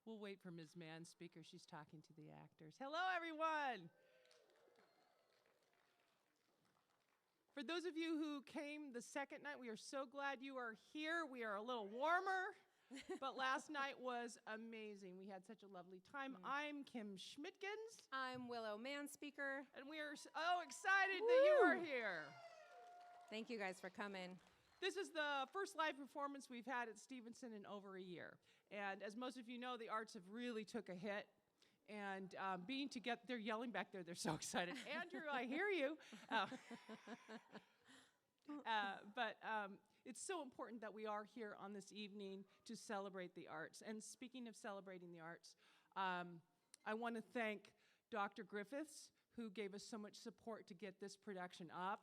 We'll wait for Ms. Mann speaker. She's talking to the actors. Hello, everyone. For those of you who came the second night, we are so glad you are here. We are a little warmer, but last night was amazing. We had such a lovely time. I'm Kim Schmidtgens. I'm Willow Mann speaker. And we are so excited that you are here. Thank you guys for coming. This is the first live performance we've had at Stevenson in over a year. And as most of you know, the arts have really took a hit. And being together, they're yelling back there, they're so excited. Andrew, I hear you. It's so important that we are here on this evening to celebrate the arts. And speaking of celebrating the arts, I want to thank Dr. Griffiths, who gave us so much support to get this production up.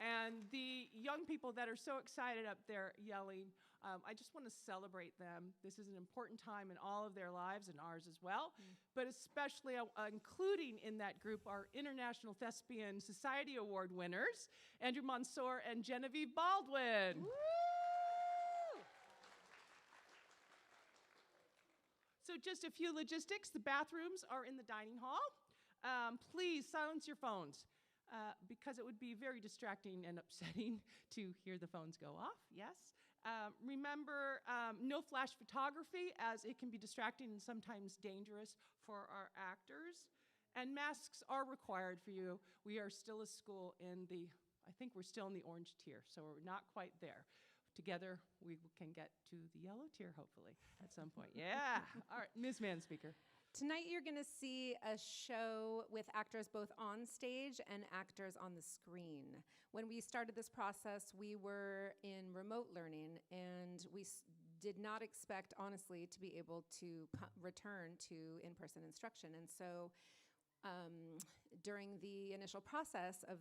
And the young people that are so excited up there yelling, I just want to celebrate them. This is an important time in all of their lives and ours as well, but especially including in that group our International Thespian Society Award winners, Andrew Mansour and Genevieve Baldwin. Woo! So just a few logistics. The bathrooms are in the dining hall. Please silence your phones. Because it would be very distracting and upsetting to hear the phones go off, yes. Remember, no flash photography, as it can be distracting and sometimes dangerous for our actors. And masks are required for you. We are still a school in I think we're still in the orange tier, so we're not quite there. Together, we can get to the yellow tier, hopefully, at some point. Yeah, all right, Ms. Mann, speaker. Tonight you're going to see a show with actors both on stage and actors on the screen. When we started this process, we were in remote learning, and we did not expect, honestly, to be able to return to in-person instruction. And so during the initial process of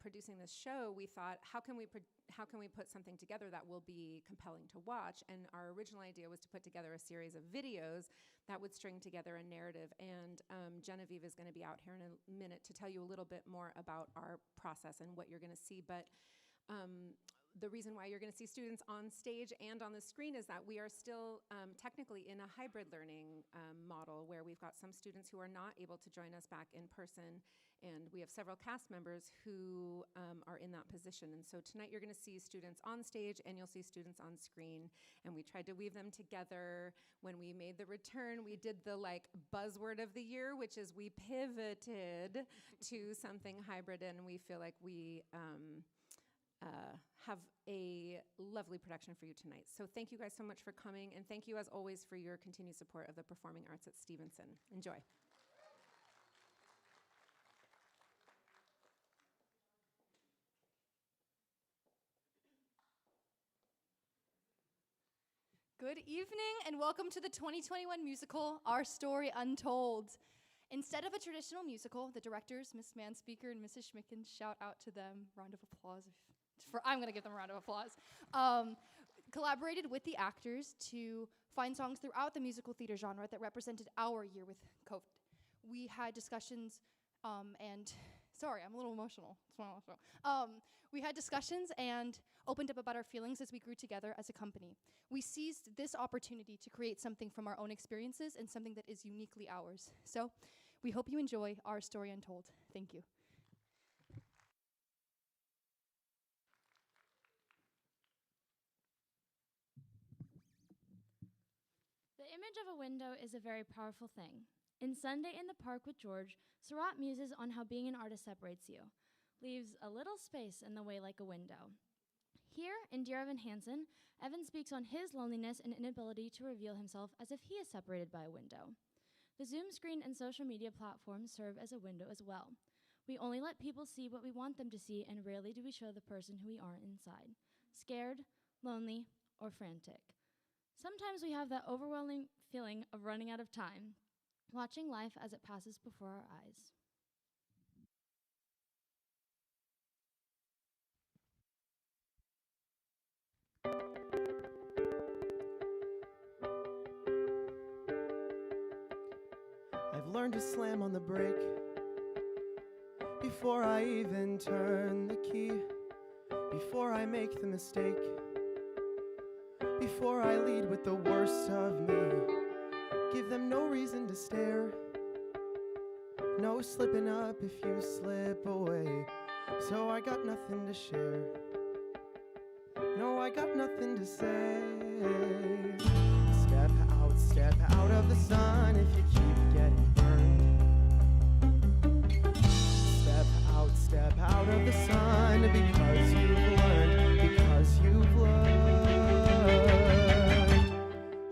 producing this show, we thought, how can we put something together that will be compelling to watch? And our original idea was to put together a series of videos that would string together a narrative. And Genevieve is going to be out here in a minute to tell you a little bit more about our process and what you're going to see. But the reason why you're going to see students on stage and on the screen is that we are still technically in a hybrid learning model, where we've got some students who are not able to join us back in person, and we have several cast members who are in that position. And so tonight you're going to see students on stage and you'll see students on screen, and we tried to weave them together. When we made the return, we did the buzzword of the year, which is we pivoted to something hybrid, and we feel like we have a lovely production for you tonight. So thank you guys so much for coming, and thank you as always for your continued support of the performing arts at Stevenson. Enjoy. Good evening and welcome to the 2021 musical, Our Story Untold. Instead of a traditional musical, the directors, Ms. Mann Speaker and Mrs. Schmickens, shout out to them, round of applause. I'm going to give them a round of applause. Collaborated with the actors to find songs throughout the musical theater genre that represented our year with COVID. We had discussions sorry, I'm a little emotional. We had discussions and opened up about our feelings as we grew together as a company. We seized this opportunity to create something from our own experiences and something that is uniquely ours. So we hope you enjoy Our Story Untold. Thank you. The image of a window is a very powerful thing. In Sunday in the Park with George, Surratt muses on how being an artist separates you, leaves a little space in the way like a window. Here, in Dear Evan Hansen, Evan speaks on his loneliness and inability to reveal himself as if he is separated by a window. The Zoom screen and social media platforms serve as a window as well. We only let people see what we want them to see, and rarely do we show the person who we are inside, scared, lonely, or frantic. Sometimes we have that overwhelming feeling of running out of time, watching life as it passes before our eyes. I've learned to slam on the brake before I even turn the key, before I make the mistake, before I lead with the worst of me. Give them no reason to stare, no slipping up if you slip away. So I got nothing to share, no, I got nothing to say. Step out of the sun if you keep getting burned. Step out of the sun because you've learned.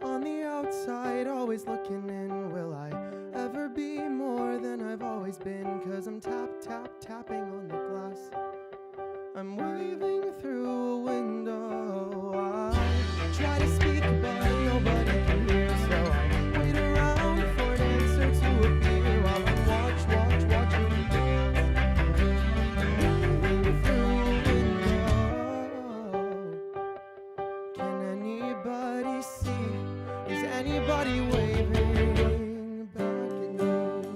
On the outside, always looking in, will I ever be more than I've always been? 'Cause I'm tapping on the glass, I'm waving through a window. I try to speak but nobody can hear, so I wait around for an answer to appear while I'm watching you dance. Waving through a window. Can anybody see? Is anybody waving back at me?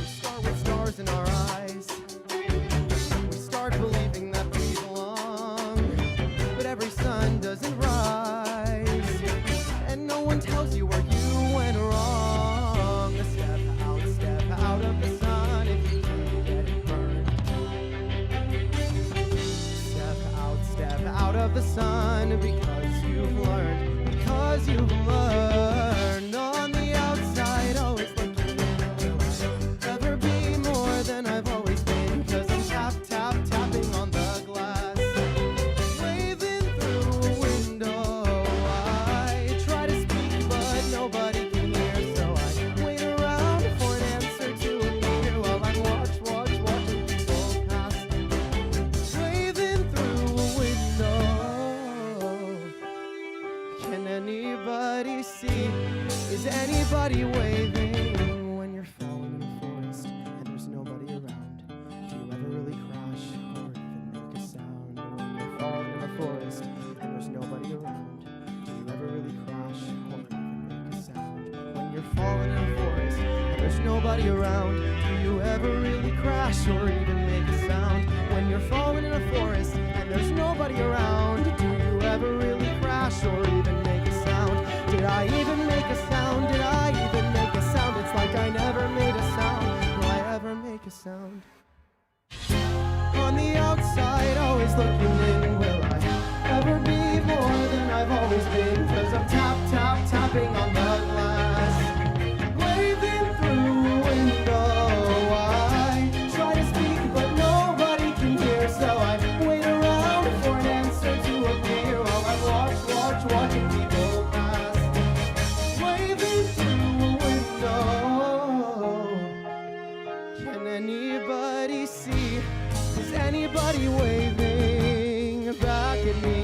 Start with stars in our eyes. We start believing that we belong, but every sun doesn't rise, and no one tells you where you went wrong. Step out of the sun if you keep getting burned. Step out of the sun because you've learned, On the outside, always looking in, will I ever be more than I've always been? 'Cause I'm tapping on the glass, waving through a window. I try to speak but nobody can hear, so I wait around for an answer to appear while I'm watching people pass, waving through a window. Can anybody see? Is anybody waving when you're falling in the forest and there's nobody around? Do you ever really crash or even make a sound when you're falling in the forest and there's nobody around? Do you ever really crash or even make a sound when you're falling in the forest and there's nobody around? Do you ever really crash or even make a sound when you're falling in a forest and there's nobody around? Do you ever really crash or even make a sound? Did I even make a sound? Did I even make a sound? It's like I never made a sound. Will I ever make a sound? On the outside, always looking in, will I ever be more than I've always been? 'Cause I'm tapping on the glass, waving through a window. I try to speak but nobody can hear, so I wait around for an answer to appear while I watching people pass, waving through a window. Can anybody see? Is anybody waving back at me?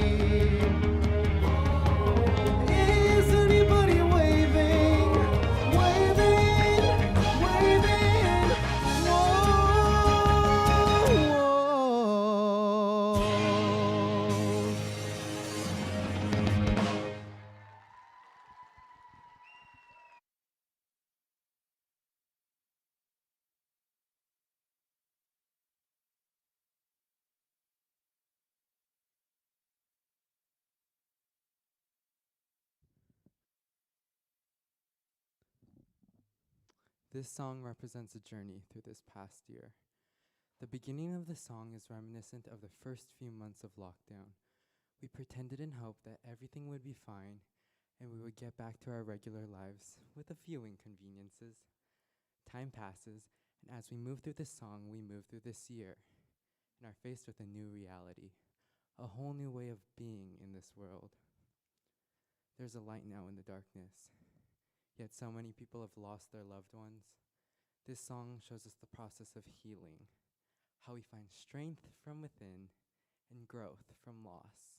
Is anybody waving? This song represents a journey through this past year. The beginning of the song is reminiscent of the first few months of lockdown. We pretended and hoped that everything would be fine and we would get back to our regular lives with a few inconveniences. Time passes, and as we move through this song, we move through this year and are faced with a new reality, a whole new way of being in this world. There's a light now in the darkness, yet so many people have lost their loved ones. This song shows us the process of healing, how we find strength from within and growth from loss.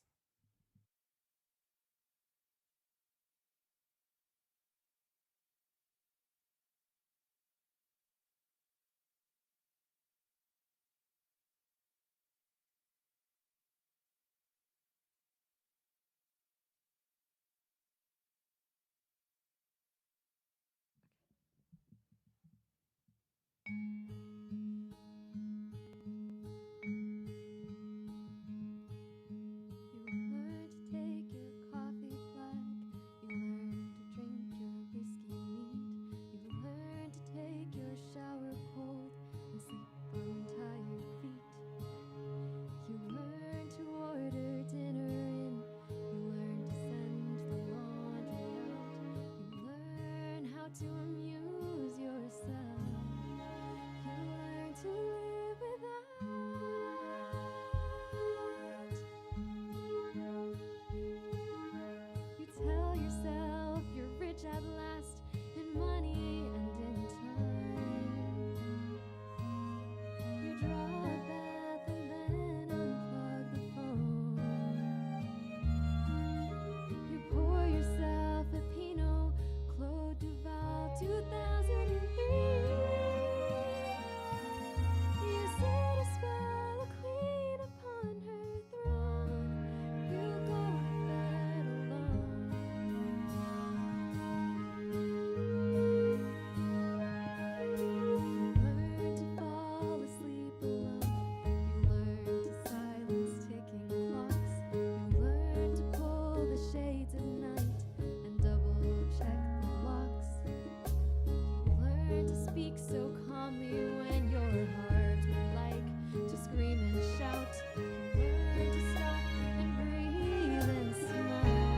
speak so calmly when your heart would like to scream and shout. You learn to stop and breathe and smile.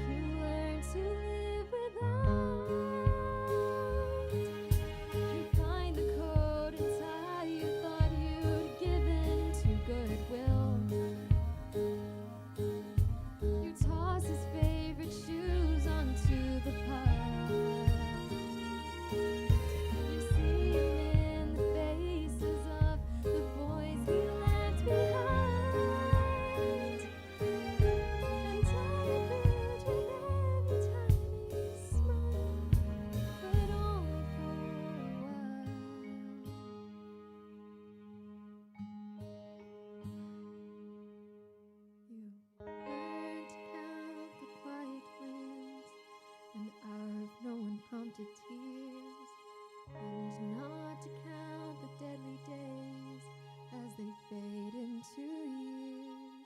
You learn to live without. You find the code and tie you thought you'd given to goodwill. You toss his favorite shoes onto the pile. You see him in the faces of the boys he left behind. And tired boots with every tiny smile, but only for a while. You learn to count the quiet wins, an hour of no unprompted tears, and not to count the deadly days as they fade into years.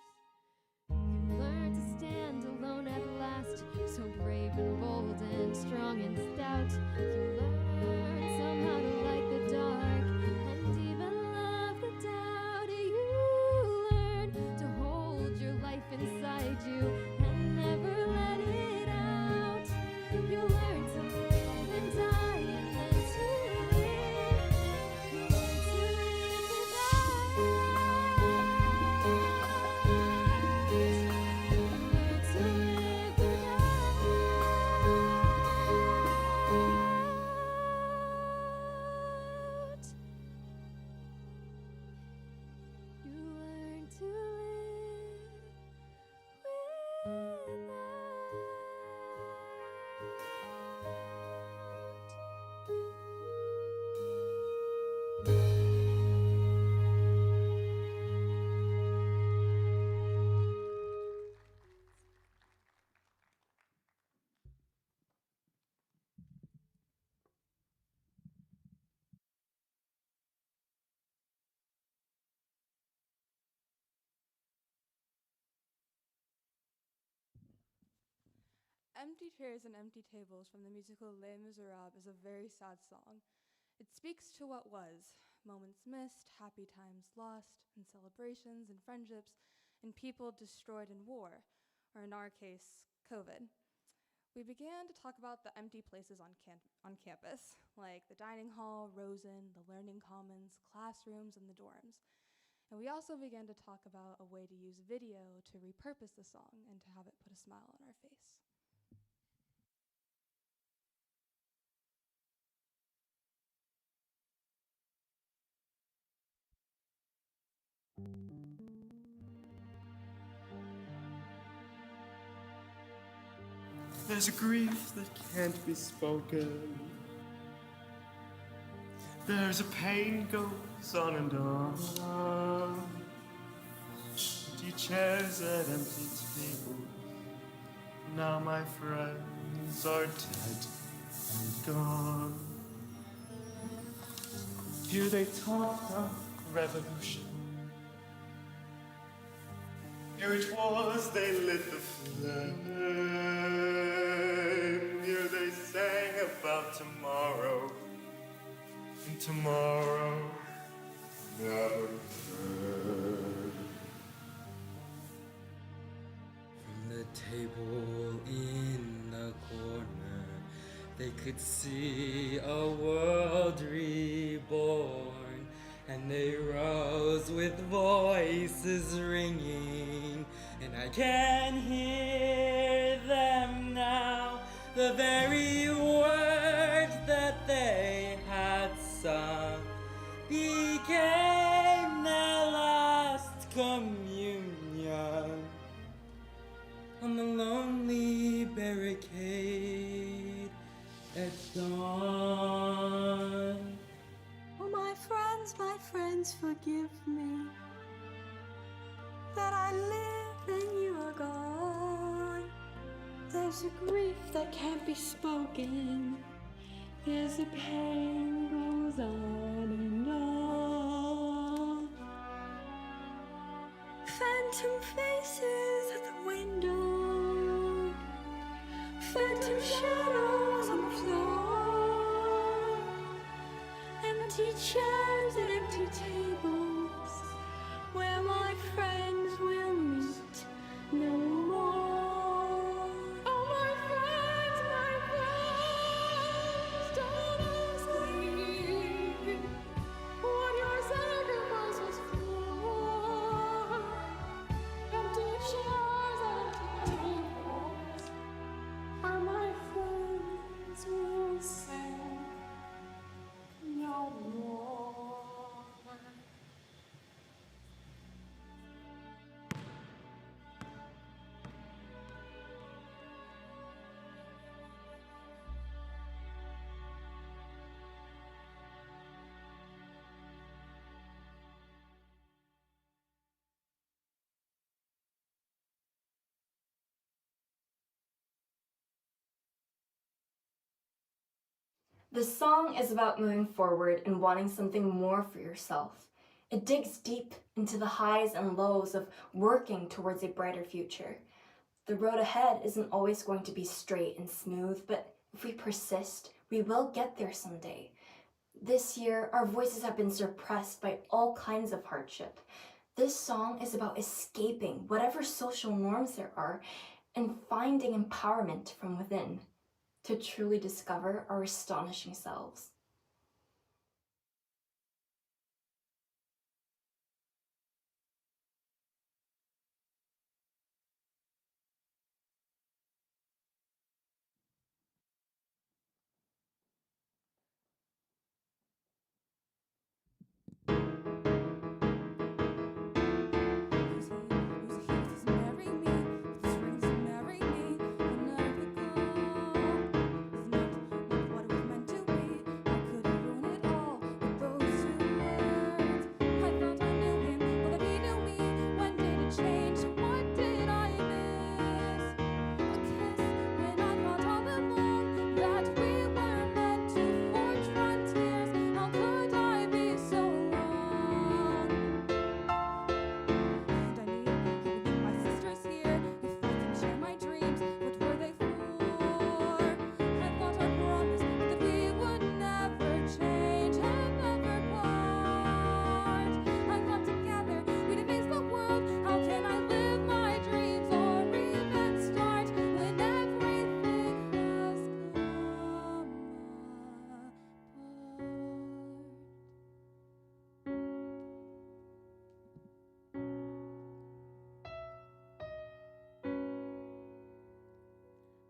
You learn to stand alone at last, so brave and bold and strong and stout. You learn somehow to like the dark and even love the doubt. You learn to hold your life inside you and never let it out. You learn to live and die and then to live. You learn to live without. You learn to live without. You learn to live without. Empty Chairs and Empty Tables from the musical Les Miserables is a very sad song. It speaks to what was, moments missed, happy times lost, and celebrations and friendships, and people destroyed in war, or in our case, COVID. We began to talk about the empty places on campus, like the dining hall, Rosen, the learning commons, classrooms, and the dorms. And we also began to talk about a way to use video to repurpose the song and to have it put a smile on our face. There's a grief that can't be spoken. There's a pain goes on and on. Empty chairs and empty tables. Now my friends are dead and gone. Here they talk of revolution. Here it was they lit the flame. Here they sang about tomorrow. And tomorrow never came. From the table in the corner, they could see a world reborn. And they rose with voices ringing, and I can hear them now, the very words that they had sung became their last communion on the lonely barricade at dawn. Oh, my friends, forgive me that I live and you are gone. There's a grief that can't be spoken. There's a pain goes on and on. Phantom faces at the window. Phantom shadows on the floor. empty chairs and empty tables where my friends will meet no more. Oh, my friends, don't ask me what your sacrifice was for. Empty chairs and empty tables where my friends will say no more. The song is about moving forward and wanting something more for yourself. It digs deep into the highs and lows of working towards a brighter future. The road ahead isn't always going to be straight and smooth, but if we persist, we will get there someday. This year, our voices have been suppressed by all kinds of hardship. This song is about escaping whatever social norms there are and finding empowerment from within to truly discover our astonishing selves.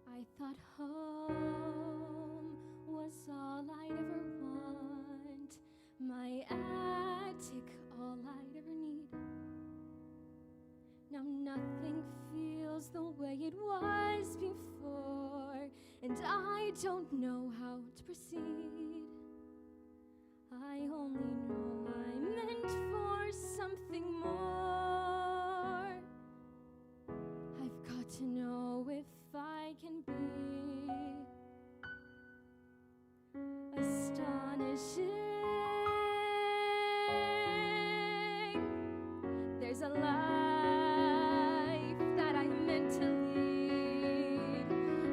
I thought home was all I'd ever want, my attic all I'd ever need. Now nothing feels the way it was before, and I don't know how to proceed. I only know I'm meant for something more. I've got to know if I can be astonishing. There's a life that I'm meant to lead,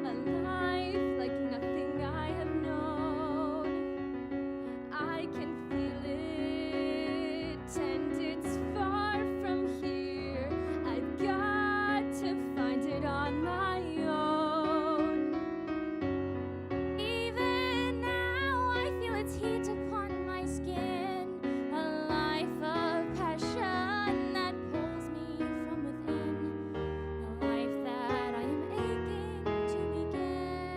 a life like nothing I have known. I can feel it, and it's far from here. I've got to find it on my own. Even now I feel its heat upon my skin, a life of passion that pulls me from within, a life that I am aching to begin.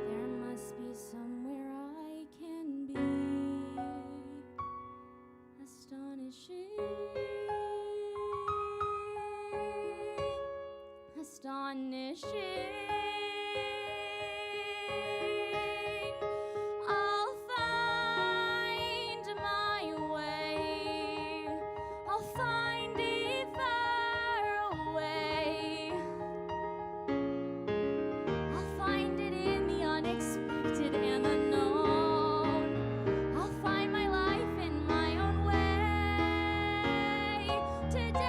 There must be somewhere I can be astonishing. I'll find my way. I'll find it far away. I'll find it in the unexpected and unknown. I'll find my life in my own way. Today,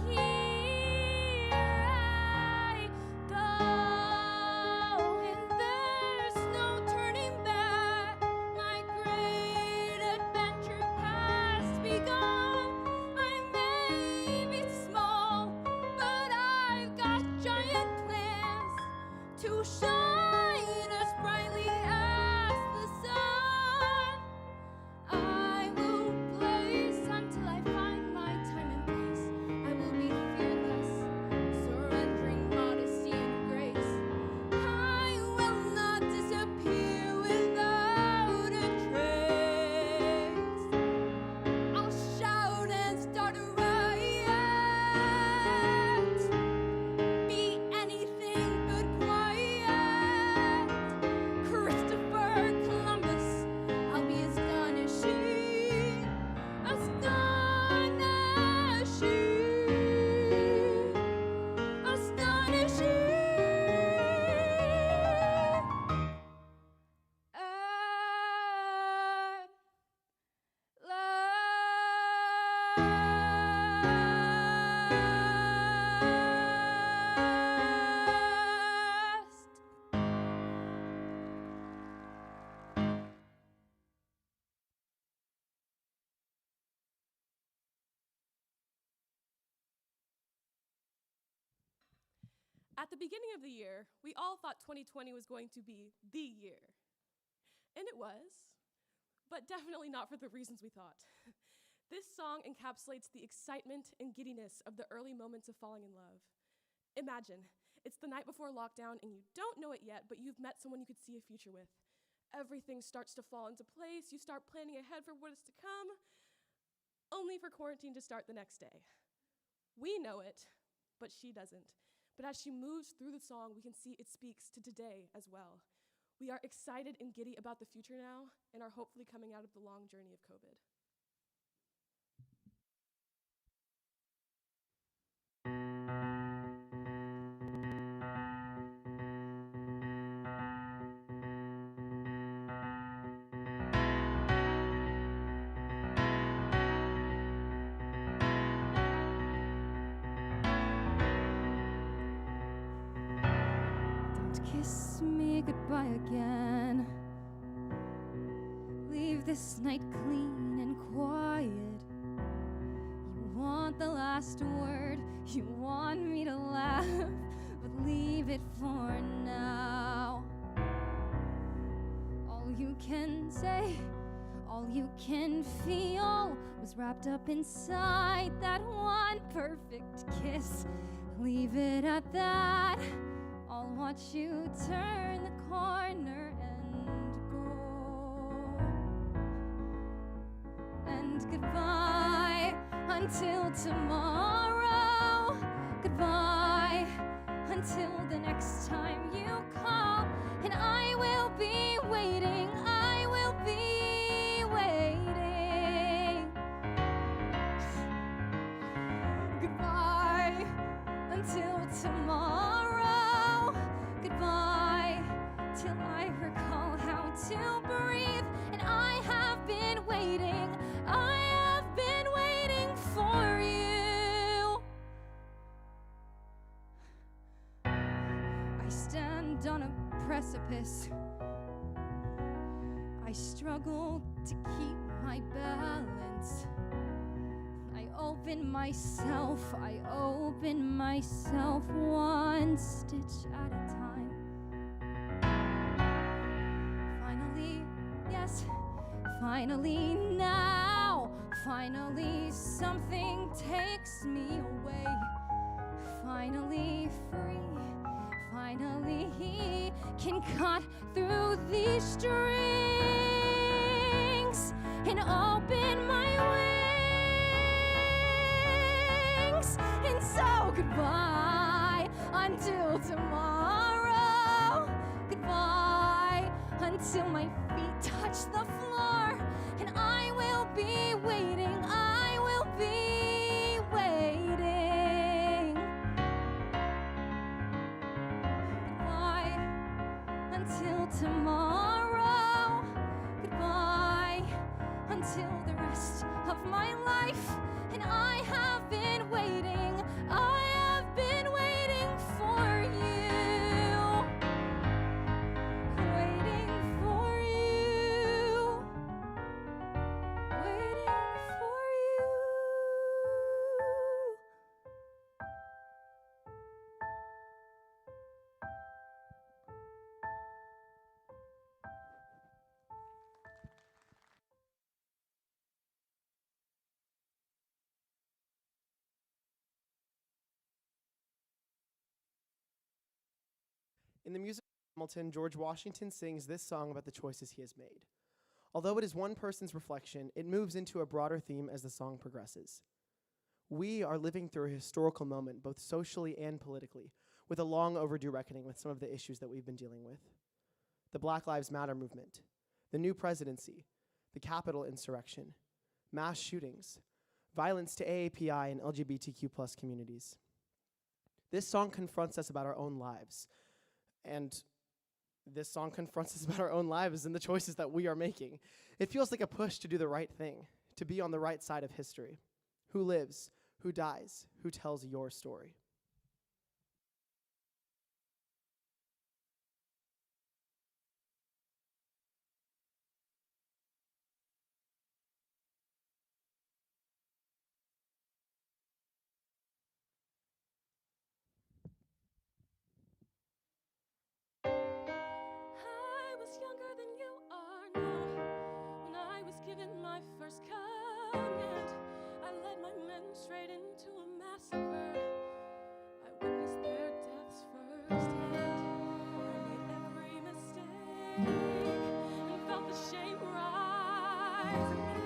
here I go. At the beginning of the year, we all thought 2020 was going to be the year. And it was, but definitely not for the reasons we thought. This song encapsulates the excitement and giddiness of the early moments of falling in love. Imagine, it's the night before lockdown and you don't know it yet, but you've met someone you could see a future with. Everything starts to fall into place, you start planning ahead for what is to come, only for quarantine to start the next day. We know it, but she doesn't. But as she moves through the song, we can see it speaks to today as well. We are excited and giddy about the future now and are hopefully coming out of the long journey of COVID. Don't kiss me goodbye again. Leave this night clean and quiet. You want the last word, you want me to laugh, but leave it for now. All you can say, all you can feel was wrapped up inside that one perfect kiss. Leave it at that. I'll watch you turn the corner and go. And goodbye until tomorrow. Goodbye until the next time you call. And I will be waiting. I will be waiting. Goodbye until tomorrow. Goodbye till I recall how to breathe. And I have been waiting. I have been waiting for you. I stand on a precipice. I struggle to keep my balance. I open myself one stitch at a time. Finally, yes, finally now, finally something takes me away. Finally free, finally he can cut through these strings and open my wings. And so goodbye until tomorrow. Goodbye until my feet touch the floor. And I will be waiting. I will be waiting. Goodbye until tomorrow. Goodbye until the rest of my life. And I have been waiting. I have been waiting for you. Waiting for you. Waiting for you. In the music of Hamilton, George Washington sings this song about the choices he has made. Although it is one person's reflection, it moves into a broader theme as the song progresses. We are living through a historical moment, both socially and politically, with a long overdue reckoning with some of the issues that we've been dealing with. The Black Lives Matter movement, the new presidency, the Capitol insurrection, mass shootings, violence to AAPI and LGBTQ+ communities. This song confronts us about our own lives, and this song confronts us about our own lives and the choices that we are making. It feels like a push to do the right thing, to be on the right side of history. Who lives? Who dies? Who tells your story? first command. I led my men straight into a massacre. I witnessed their deaths firsthand. I made every mistake and felt the shame rise in me.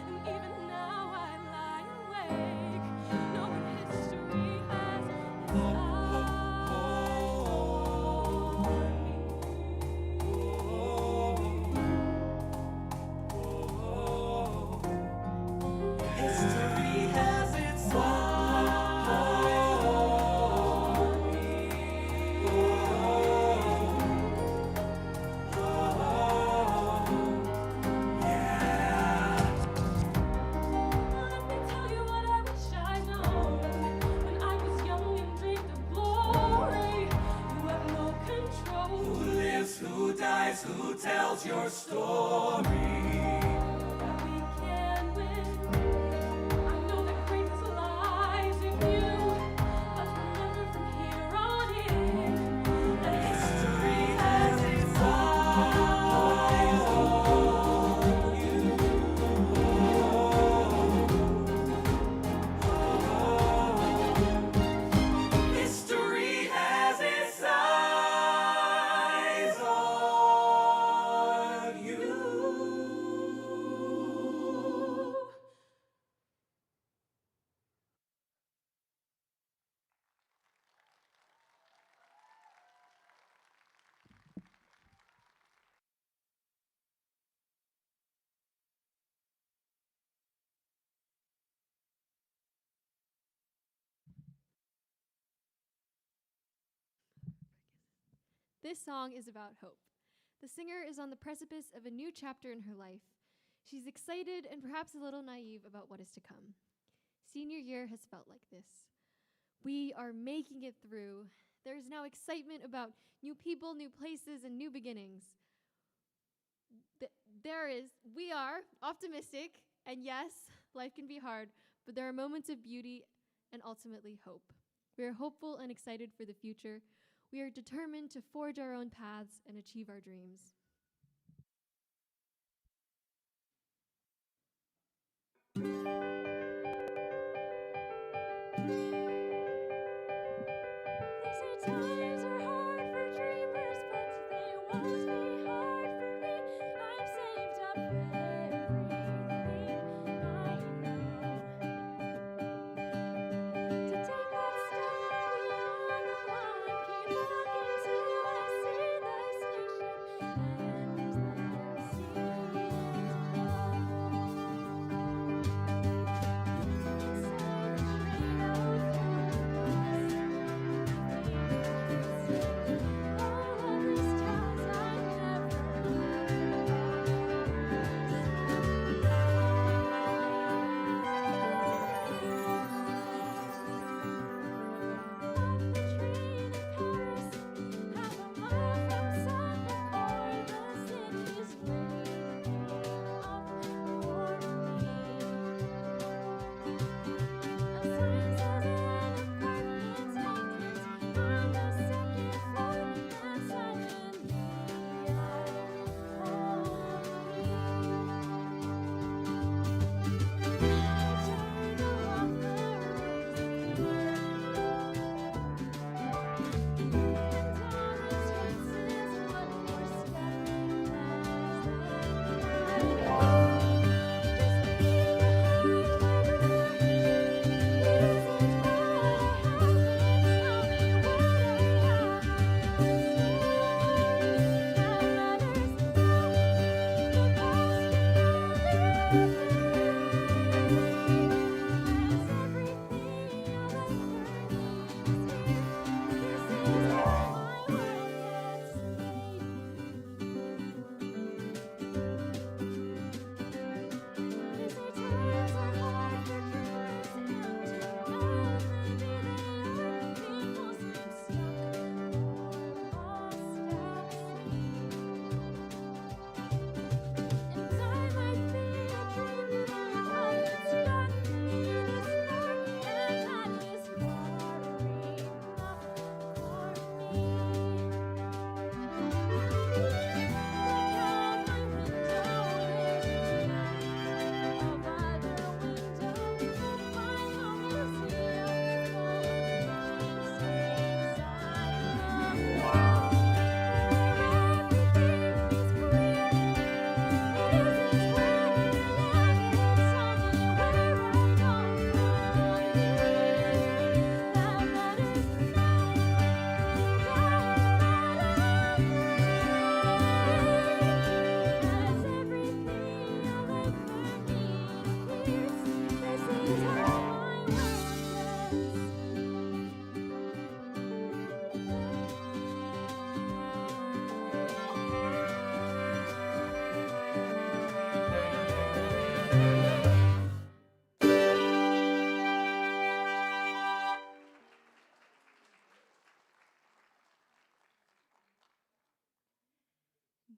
And even now I lie awake, knowing history has its eyes on me. History has its eyes on Let me tell you what I wish I'd known when I was young and dreamed of glory. You have no control. Who lives, who dies, who tells your story? That we can win. I know that greatness lies in you, but remember from here on in that History has its eyes on you. History has its eyes on you. This song is about hope. The singer is on the precipice of a new chapter in her life. She's excited and perhaps a little naive about what is to come. Senior year has felt like this. We are making it through. There is now excitement about new people, new places, and new beginnings. We are optimistic, and yes, life can be hard, but there are moments of beauty and ultimately hope. We are hopeful and excited for the future. We are determined to forge our own paths and achieve our dreams. They say times are hard for dreamers, but they won't be hard for me. I've saved up everything I know to take that step beyond the line. Keep walking till I see the station and then see it all.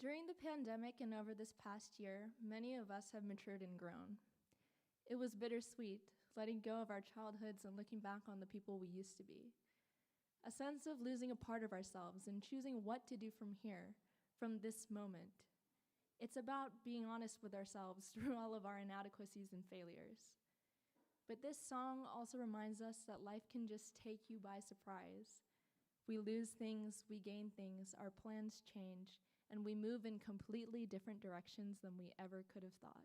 During the pandemic and over this past year, many of us have matured and grown. It was bittersweet, letting go of our childhoods and looking back on the people we used to be. A sense of losing a part of ourselves and choosing what to do from here, from this moment. It's about being honest with ourselves through all of our inadequacies and failures. But this song also reminds us that life can just take you by surprise. We lose things, we gain things, our plans change, and we move in completely different directions than we ever could have thought.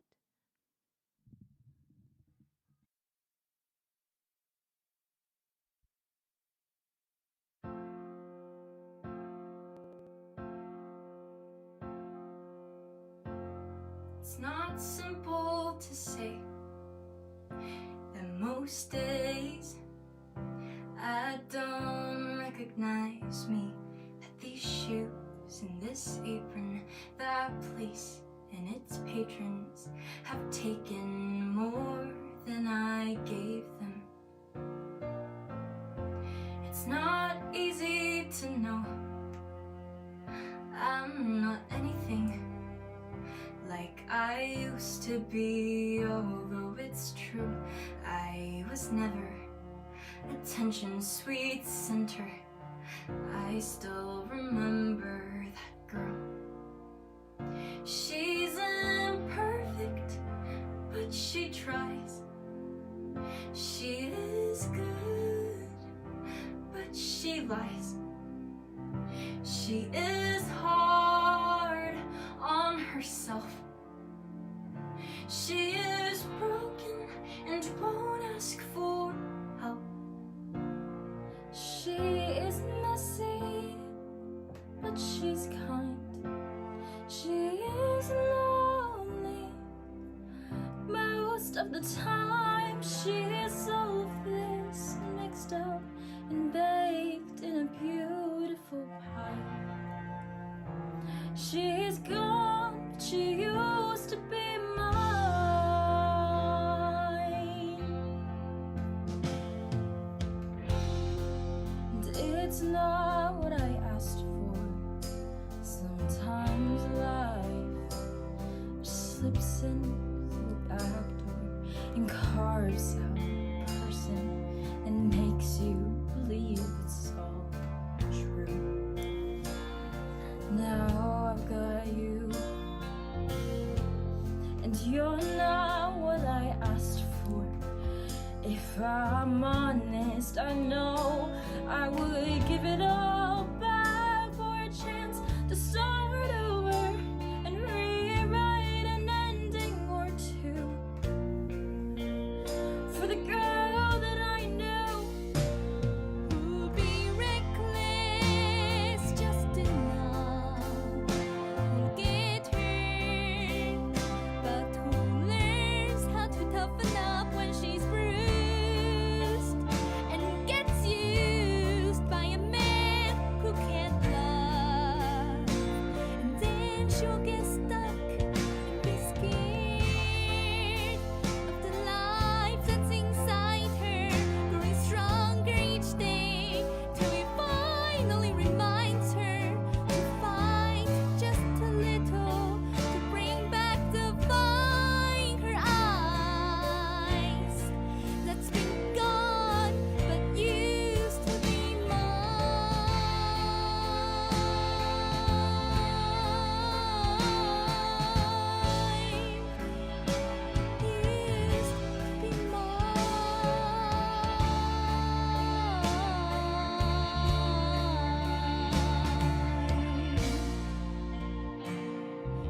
It's not simple to say that most days I don't recognize me, that these shoes and this apron, that place and its patrons have taken more than I gave them. It's not easy to know I'm not anything like I used to be, although it's true I was never attention's sweet center. I still remember that girl. She's imperfect, but she tries. She is good, but she lies. She is hard on herself. She is broken and won't ask for help. She is messy, but she's kind. She is lonely most of the time. She is all of this mixed up and baked in a beautiful pie. She is gone, but she used to be mine. And it's not what I asked for. Sometimes life just slips in through the back door and carves out a person and makes you believe it's all true. Now I've got you, and you're not what I asked for. If I'm honest, I know I would give it all back for a chance to start over and rewrite an ending or two. For the girl that I knew who'd be reckless just enough, who'll get hurt, but who learns how to toughen up when she's bruised and gets used by a man who can't love. And then she'll get stuck and be scared of the life that's inside her, growing stronger each day till it finally reminds her to fight just a little to bring back the fire in her eyes that's been gone but used to be mine. Used to be mine.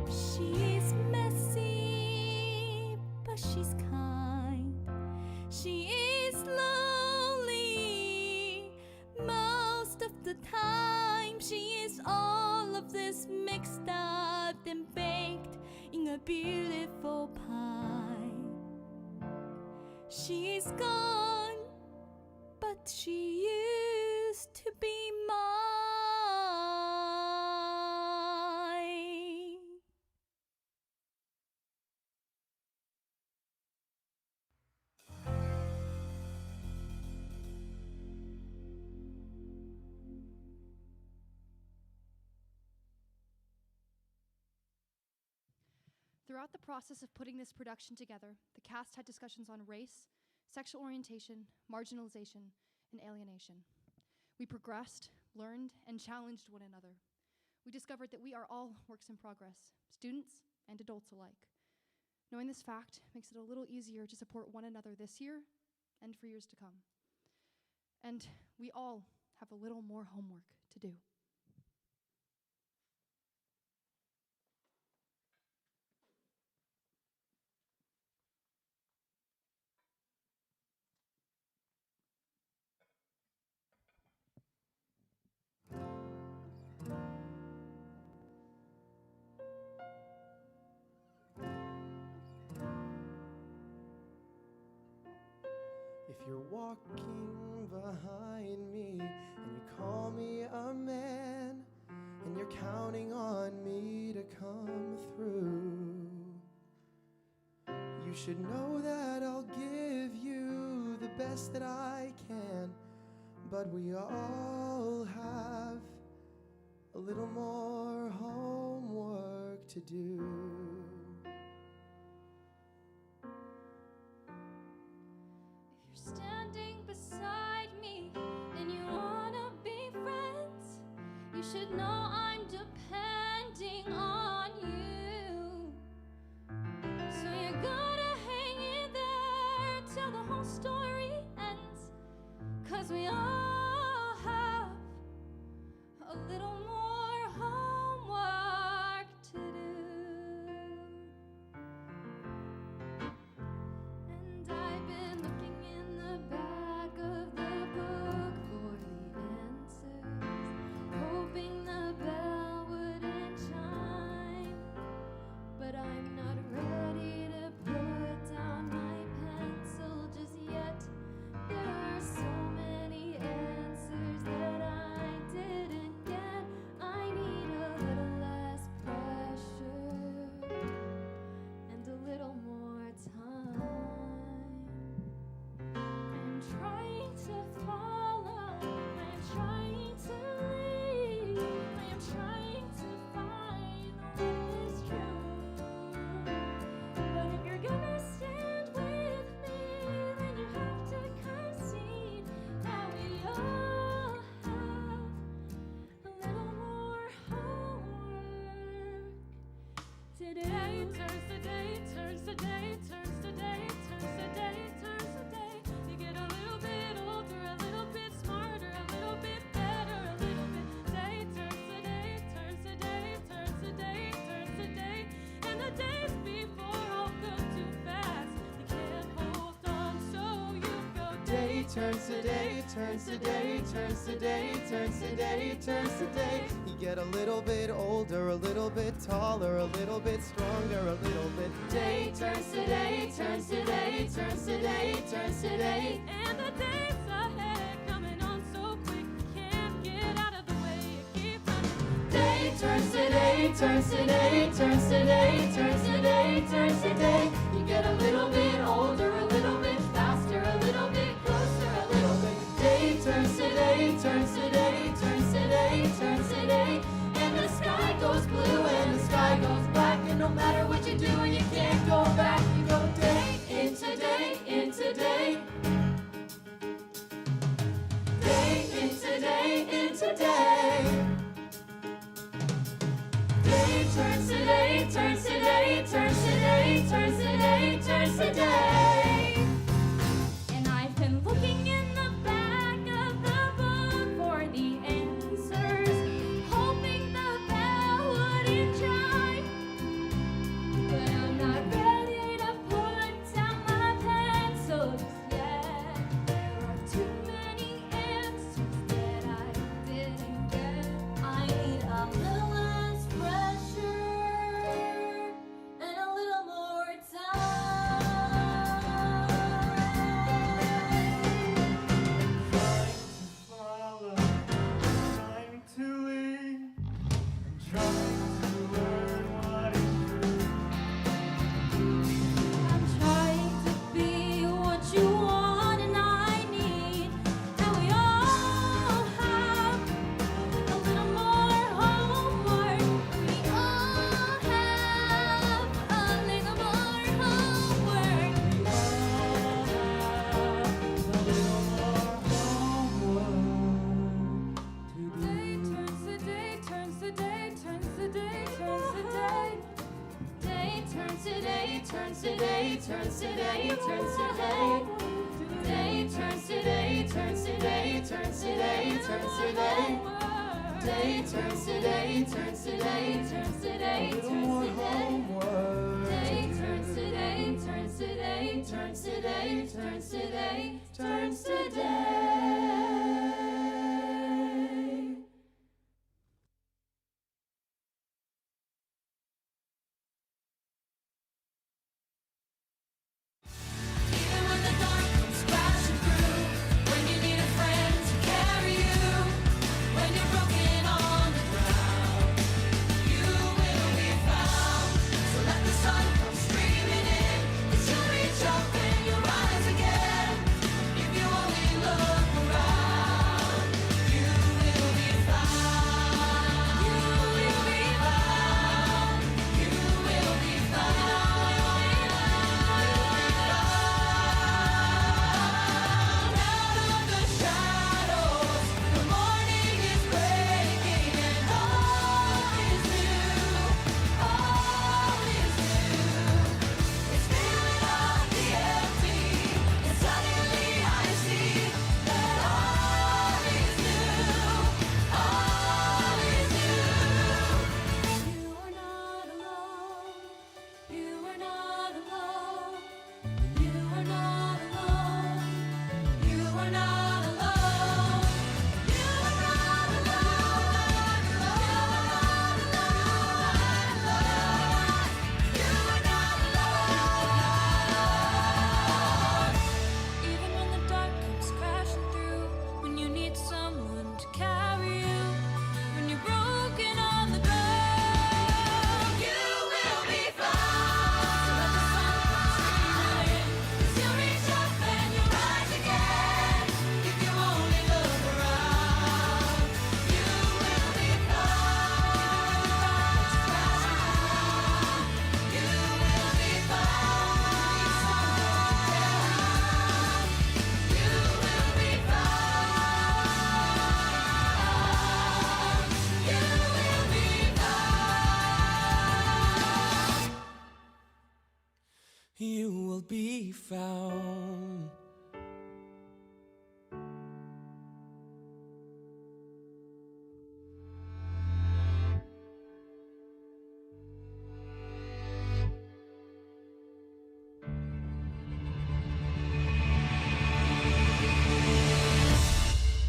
She's messy, but she's kind. She is lonely most of the time. She is all of this mixed up and baked in a beautiful pie. She is gone, but she used to be mine. Throughout the process of putting this production together, the cast had discussions on race, sexual orientation, marginalization, and alienation. We progressed, learned, and challenged one another. We discovered that we are all works in progress, students and adults alike. Knowing this fact makes it a little easier to support one another this year and for years to come. And we all have a little more homework to do. If you're walking behind me and you call me a man and you're counting on me to come through, you should know that I'll give you the best that I can, but we all have a little more homework to do. Standing beside me and you wanna be friends, you should know I'm depending on you. So you're gonna hang in there till the whole story ends, 'cause we all have a little more homework to do. And I've been looking in the back of the book for the answers, hoping the bell wouldn't chime. But I'm not ready to put down my pencil just yet. There are so many answers that I didn't get. I need a little less pressure and a little more time. I'm trying to follow, I'm trying to lead, I am trying to find what is true. But if you're gonna stand with me, then you have to concede that we all have a little more homework. Today turns the day, turns the day, turns the day, turns the day, turns the day. You get a little bit older, a little bit smarter, a little bit better, a little bit. Day turns the day, turns the day, turns the day, turns the day. And the days before all go too fast. You can't hold on, so you go Day turns to day, turns to day, turns to day, turns to day, turns to day. You get a little bit older, a little bit taller, a little bit stronger, a little bit. Day turns to day, turns to day, turns to day, turns to day. And the days ahead coming on so quick, you can't get out of the way, you keep running. Day turns to day, turns to day, turns to day, turns to day, turns to day. You get a little bit older, a little bit faster, a little bit closer, a little bit. Day turns to day, turns to day, turns to day, turns to day. And the sky goes blue and the sky goes black, and no matter what you do, you can't go back. You go day into day, into day. Day into day, into day. Day turns to day, turns to day, turns to day, turns to day, turns to day. And I've been looking in the back of the book for the answers, hoping the bell wouldn't chime. But I'm not ready to put down my pencil just yet. There are too many answers that I didn't get. I need a little less pressure and a little more time. turns today, turns today, turns today. Day turns today, turns today, turns today, turns today. Day turns today, turns today, turns today, turns today. Day turns today, turns today, turns today, turns today, turns today.